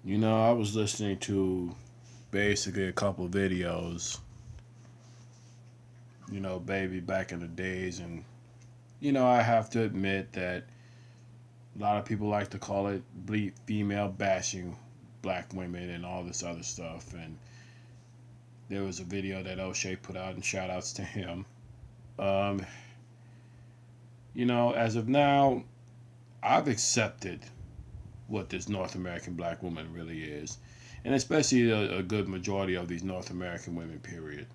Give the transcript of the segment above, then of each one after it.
I was listening to basically a couple videos, baby back in the days, and I have to admit that a lot of people like to call it female bashing black women and all this other stuff. And there was a video that O'Shea put out, and shout outs to him. Um, as of now, I've accepted what this North American black woman really is, and especially a good majority of these North American women, period.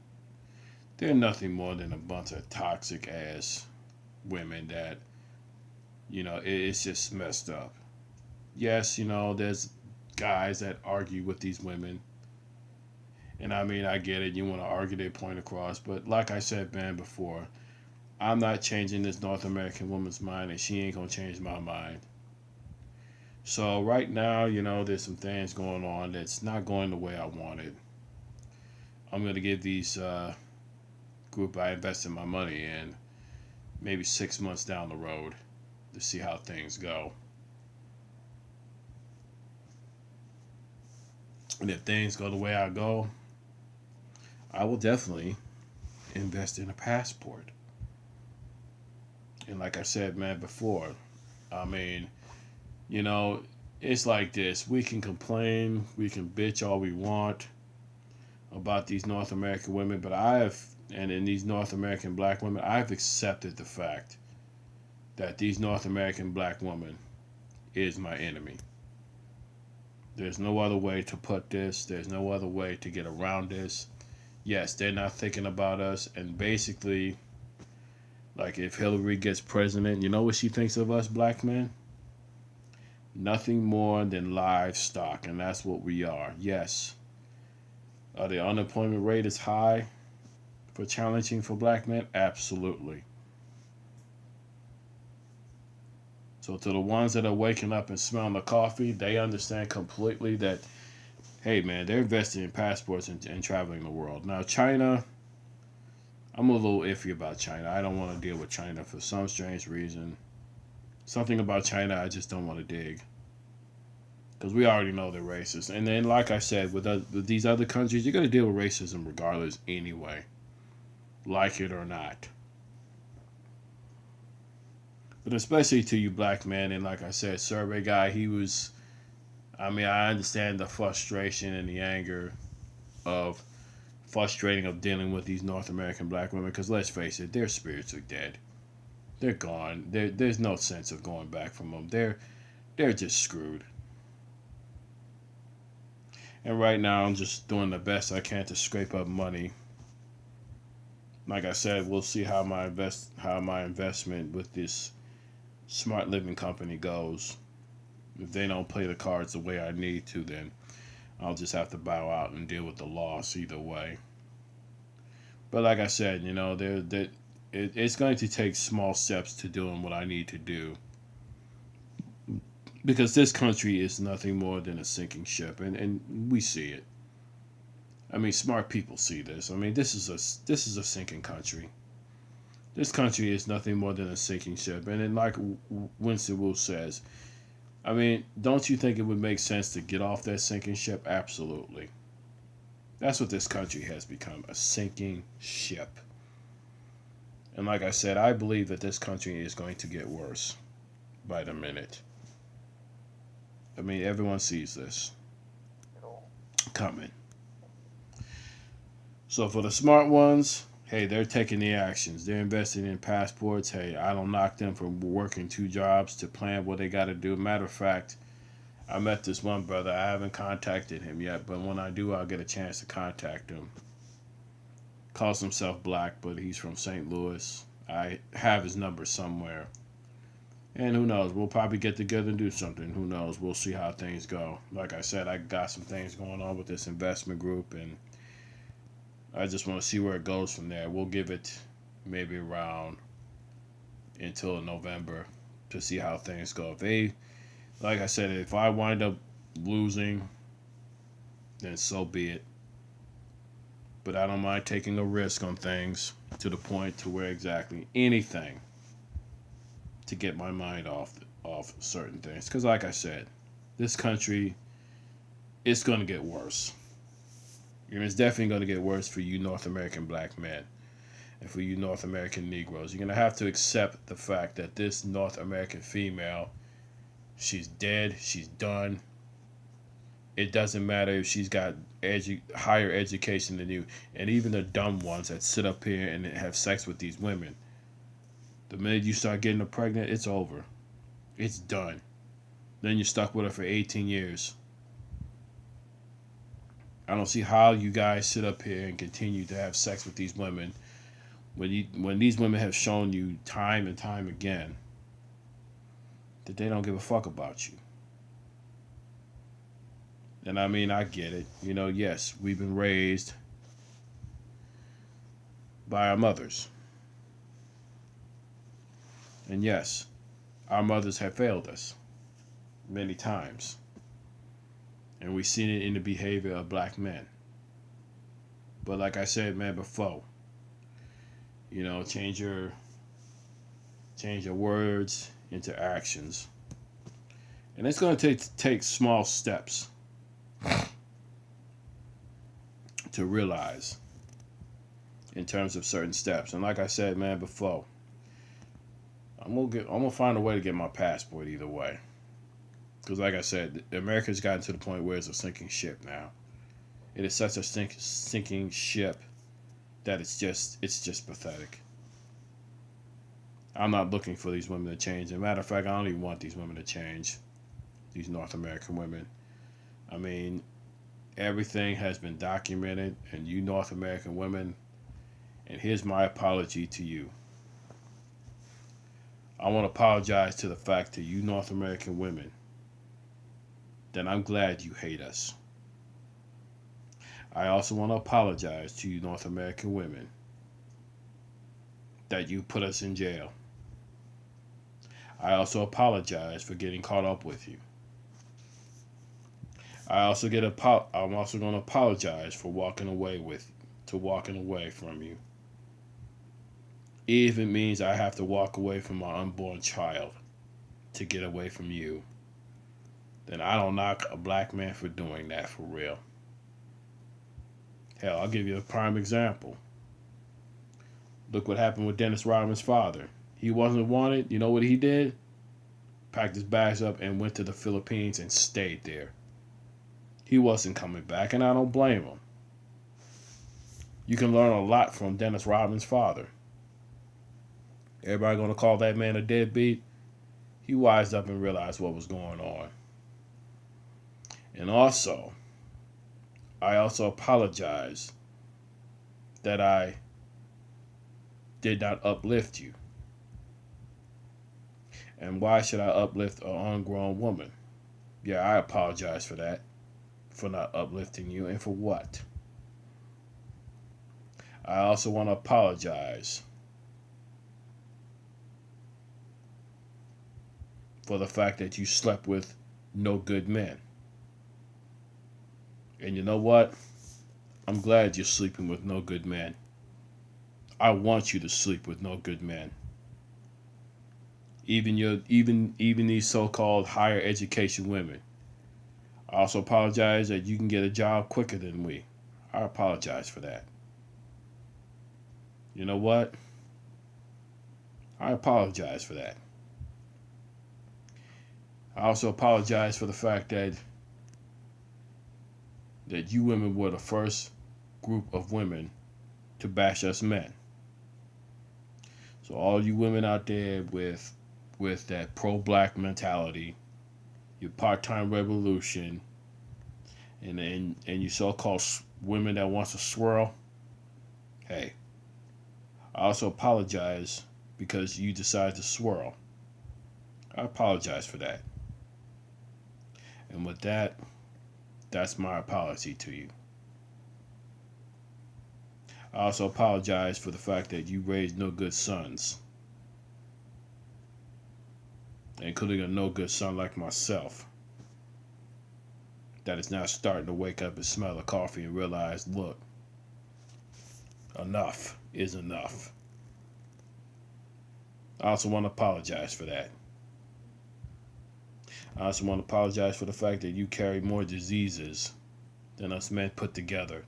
They're nothing more than a bunch of toxic ass women that, it's just messed up. Yes, there's guys that argue with these women. And I mean, I get it. You want to argue their point across. But like I said, man, before, I'm not changing this North American woman's mind, and she ain't going to change my mind. So right now, there's some things going on that's not going the way I wanted. I'm going to give these group I invested my money in maybe 6 months down the road to see how things go. And if things go the way I go, I will definitely invest in a passport. And like I said, man, before, I mean, you know, it's like this. We can complain, we can bitch all we want about these North American women, but and in these North American black women, I've accepted the fact that these North American black women is my enemy. There's no other way to put this. There's no other way to get around this. Yes, they're not thinking about us. And basically, like if Hillary gets president, you know what she thinks of us black men? Nothing more than livestock. And that's what we are. Yes. The unemployment rate is high for challenging for black men? Absolutely. So to the ones that are waking up and smelling the coffee, they understand completely that, hey man, they're investing in passports and traveling the world. Now China, I'm a little iffy about China. I don't want to deal with China for some strange reason. Something about China I just don't want to dig. Because we already know they're racist. And then, like I said, with these other countries, you're going to deal with racism regardless anyway. Like it or not. But especially to you black men, and like I said, survey guy, I understand the frustration and the anger of frustrating of dealing with these North American black women, because let's face it, their spirits are dead. They're gone. There's no sense of going back from them. They're just screwed. And right now, I'm just doing the best I can to scrape up money. Like I said, we'll see how my investment with this smart living company goes. If they don't play the cards the way I need to, then I'll just have to bow out and deal with the loss either way. But like I said, it's going to take small steps to doing what I need to do, because this country is nothing more than a sinking ship, and we see it. I mean, smart people see this. I mean, this is a sinking country. This country is nothing more than a sinking ship, and then like Winston Wu says, I mean, don't you think it would make sense to get off that sinking ship? Absolutely. That's what this country has become, a sinking ship. And like I said, I believe that this country is going to get worse by the minute. I mean, everyone sees this coming. So for the smart ones, hey, they're taking the actions. They're investing in passports. Hey, I don't knock them for working two jobs to plan what they got to do. Matter of fact, I met this one brother. I haven't contacted him yet, but when I do, I'll get a chance to contact him. Calls himself Black, but he's from St. Louis. I have his number somewhere. And who knows? We'll probably get together and do something. Who knows? We'll see how things go. Like I said, I got some things going on with this investment group, and I just want to see where it goes from there. We'll give it maybe around until November to see how things go. Like I said, if I wind up losing, then so be it. But I don't mind taking a risk on things to the point to where exactly anything to get my mind off certain things. Because like I said, this country it's going to get worse. And it's definitely going to get worse for you North American black men and for you North American Negroes. You're going to have to accept the fact that this North American female, she's dead, she's done. It doesn't matter if she's got higher education than you. And even the dumb ones that sit up here and have sex with these women, the minute you start getting her pregnant, it's over. It's done. Then you're stuck with her for 18 years. I don't see how you guys sit up here and continue to have sex with these women when these women have shown you time and time again that they don't give a fuck about you. And I mean, I get it. You know, yes, we've been raised by our mothers. And yes, our mothers have failed us many times. And we've seen it in the behavior of black men. But like I said, man, before, you know, change your words into actions. And it's going to take small steps to realize in terms of certain steps. And like I said, man, before, I'm gonna find a way to get my passport either way. Because like I said, America's gotten to the point where it's a sinking ship now. It is such a sinking ship that it's just pathetic. I'm not looking for these women to change. As a matter of fact, I don't even want these women to change. These North American women. I mean, everything has been documented, and you North American women, and here's my apology to you. I want to apologize to the fact that you North American women, that I'm glad you hate us. I also want to apologize to you North American women that you put us in jail. I also apologize for getting caught up with you. I'm also going to apologize for walking away from you. If it means I have to walk away from my unborn child to get away from you, then I don't knock a black man for doing that, for real. Hell, I'll give you a prime example. Look what happened with Dennis Rodman's father. He wasn't wanted. You know what he did? Packed his bags up and went to the Philippines and stayed there. He wasn't coming back, and I don't blame him. You can learn a lot from Dennis Rodman's father. Everybody going to call that man a deadbeat? He wised up and realized what was going on. And also, I also apologize that I did not uplift you. And why should I uplift an ungrown woman? Yeah, I apologize for that. For not uplifting you. And for what? I also want to apologize for the fact that you slept with no good men. And you know what? I'm glad you're sleeping with no good men. I want you to sleep with no good men. Even these so-called higher education women. I also apologize that you can get a job quicker than we. I apologize for that. You know what? I apologize for that. I also apologize for the fact that you women were the first group of women to bash us men. So all you women out there with that pro-black mentality, your part-time revolution, and you so-called women that wants to swirl, hey, I also apologize because you decided to swirl. I apologize for that. And with that, that's my apology to you. I also apologize for the fact that you raised no good sons, including a no good son like myself, that is now starting to wake up and smell the coffee and realize, look, enough is enough. I also want to apologize for that. I also want to apologize for the fact that you carry more diseases than us men put together.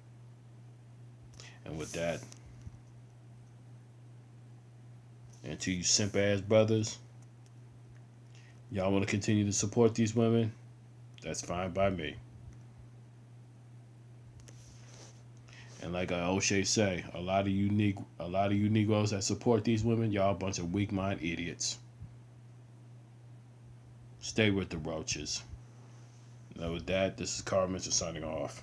And with that, and to you simp ass brothers, y'all want to continue to support these women? That's fine by me. And like I O'Shea say, a lot of you Negroes that support these women, y'all a bunch of weak mind idiots. Stay with the roaches. Now with that, this is Carl Mitchell signing off.